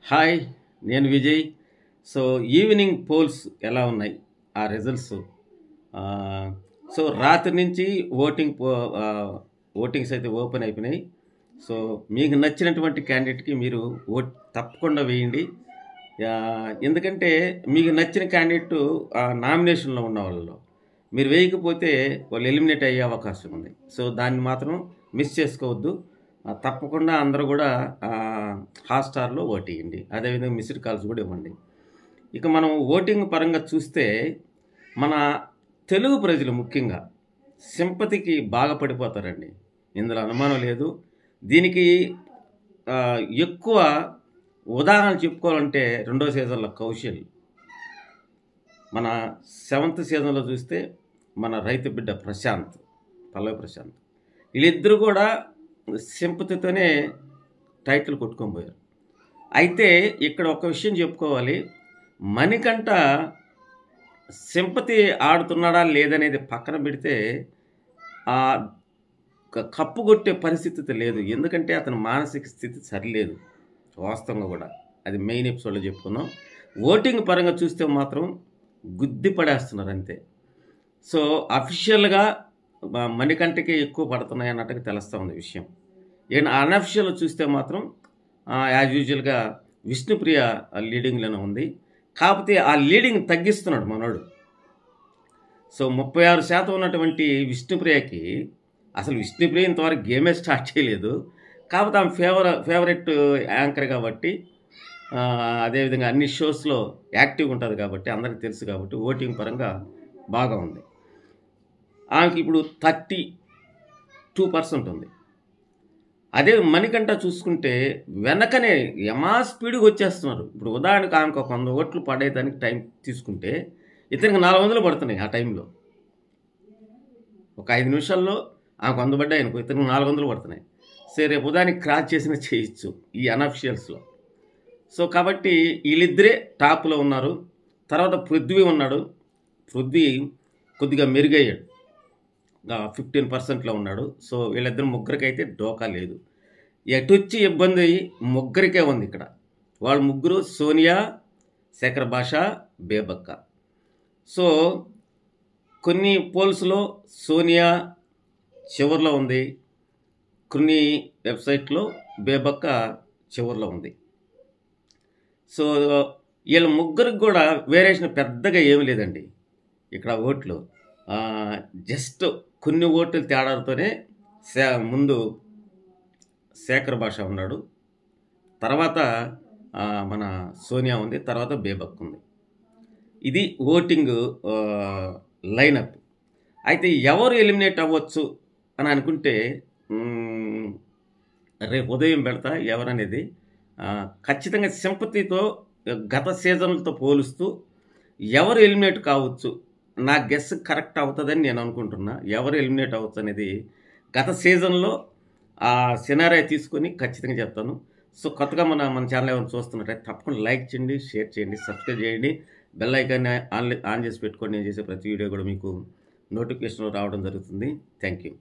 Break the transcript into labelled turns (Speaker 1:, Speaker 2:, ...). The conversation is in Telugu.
Speaker 1: హాయ్, నేను విజయ్. సో, ఈవినింగ్ పోల్స్ ఎలా ఉన్నాయి? ఆ రిజల్ట్స్ ఆహ్, సో, రాత్రి నుంచి ఓటింగ్స్ అయితే ఓపెన్ అయిపోయినాయి. సో, మీకు నచ్చినటువంటి క్యాండిడేట్‌కి మీరు తప్పకుండా వేయండి. ఎందుకంటే మీకు నచ్చిన క్యాండిడేట్ నామినేషన్‌లో ఉన్న వాళ్ళలో మీరు వేయకపోతే వాళ్ళు ఎలిమినేట్ అయ్యే అవకాశం ఉంది. సో, దాన్ని మాత్రం మిస్ చేసుకోవద్దు. తప్పకుండా అందరూ కూడా హాట్‌స్టార్‌లో ఓటేయండి. అదేవిధంగా మిస్డ్ కాల్స్ కూడా ఇవ్వండి. ఇక మనం ఓటింగ్ పరంగా చూస్తే మన తెలుగు ప్రజలు ముఖ్యంగా సింపతికి బాగా పడిపోతారండి. ఇందులో అనుమానం లేదు. దీనికి ఎక్కువ ఉదాహరణ చెప్పుకోవాలంటే రెండో సీజన్‌లో కౌశల్, మన సెవెంత్ సీజన్‌లో చూస్తే మన రైతు బిడ్డ ప్రశాంత్, పల్లవి ప్రశాంత్, వీళ్ళిద్దరూ కూడా సింపతితోనే టైటిల్ కొట్టుకొని పోయారు. అయితే ఇక్కడ ఒక విషయం చెప్పుకోవాలి. మణికంఠ సింపతి ఆడుతున్నాడా లేదనేది పక్కన పెడితే కప్పు కొట్టే పరిస్థితి లేదు. ఎందుకంటే అతని మానసిక స్థితి సరిలేదు. వాస్తవంగా కూడా అది మెయిన్ ఎపిసోడ్లో చెప్పుకున్నాం. ఓటింగ్ పరంగా చూస్తే మాత్రం గుద్ది పడేస్తున్నారు అంతే. సో, అఫీషియల్గా మణికంఠకి ఎక్కువ పడుతున్నాయి అన్నట్టుగా తెలుస్తూ ఉంది విషయం. ఈయన అన్అఫీషియల్ చూస్తే మాత్రం యాజ్ యూజువల్గా విష్ణుప్రియ లీడింగ్లోనే ఉంది. కాకపోతే ఆ లీడింగ్ తగ్గిస్తున్నాడు మనోడు. సో, 36% ఉన్నటువంటి విష్ణుప్రియకి, అసలు విష్ణుప్రియ ఇంతవరకు గేమే స్టార్ట్ చేయలేదు. కాకపోతే ఆమె ఫేవరెట్ యాంకర్ కాబట్టి, అదేవిధంగా అన్ని షోస్లో యాక్టివ్గా ఉంటుంది కాబట్టి, అందరికీ తెలుసు కాబట్టి ఓటింగ్ పరంగా బాగా ఉంది. ఆమెకి ఇప్పుడు 32% ఉంది. అదే మణికంఠ చూసుకుంటే వెనకనే స్పీడ్గా వచ్చేస్తున్నారు. ఇప్పుడు ఉదాహరణకు ఆమెకు ఒక 100 ఓట్లు పడేదానికి టైం తీసుకుంటే ఇతనికి 400 పడుతున్నాయి. ఆ టైంలో ఒక 5 నిమిషాల్లో ఆమెకు 100 పడ్డాయి అనుకో, ఇతనికి 400 పడుతున్నాయి. సరే, రేపు ఉదాహరణకి క్రాస్ చేసిన చేయొచ్చు ఈ అన్అఫిషియల్స్లో. సో, కాబట్టి వీళ్ళిద్దరే టాప్లో ఉన్నారు. తర్వాత పృథ్వీ ఉన్నాడు. పృథ్వీ కొద్దిగా మెరుగయ్యాడు, 15%లో ఉన్నాడు. సో, వీళ్ళిద్దరు ముగ్గురికైతే డోకా లేదు. ఎటొచ్చి ఇబ్బంది ముగ్గురికే ఉంది ఇక్కడ. వాళ్ళు ముగ్గురు సోనియా, శేఖర్ భాష, బేబక్క. సో, కొన్ని పోల్స్లో సోనియా చివరిలో ఉంది, కొన్ని వెబ్సైట్లో బేబక్క చివరిలో ఉంది. సో, వీళ్ళ ముగ్గురికి కూడా వేరియేషన్ పెద్దగా ఏమి లేదండి ఇక్కడ ఓట్లు. జస్ట్ కొన్ని ఓట్ల తేడాలతోనే ముందు శేఖర్ భాష ఉన్నాడు, తర్వాత మన సోనియా ఉంది, తర్వాత బేబక్ ఉంది. ఇది ఓటింగ్ లైనప్. అయితే ఎవరు ఎలిమినేట్ అవ్వచ్చు అని అనుకుంటే రేపు ఉదయం పెడతా ఎవరనేది. ఖచ్చితంగా సింపతితో గత సీజన్లతో పోలుస్తూ ఎవరు ఎలిమినేట్ కావచ్చు, నా గెస్ కరెక్ట్ అవుతుందని నేను అనుకుంటున్నా. ఎవరు ఎలిమినేట్ అవ్వచ్చు అనేది గత సీజన్లో ఆ సినారియో తీసుకొని ఖచ్చితంగా చెప్తాను. సో, కొత్తగా మన ఛానల్ ఎవరైనా చూస్తున్నట్టయితే తప్పకుండా లైక్ చేయండి, షేర్ చేయండి, సబ్స్క్రైబ్ చేయండి, బెల్ ఐకాన్ని ఆన్ చేసి పెట్టుకోండి. నేను చేసే ప్రతి వీడియో కూడా మీకు నోటిఫికేషన్ రావడం జరుగుతుంది. Thank you.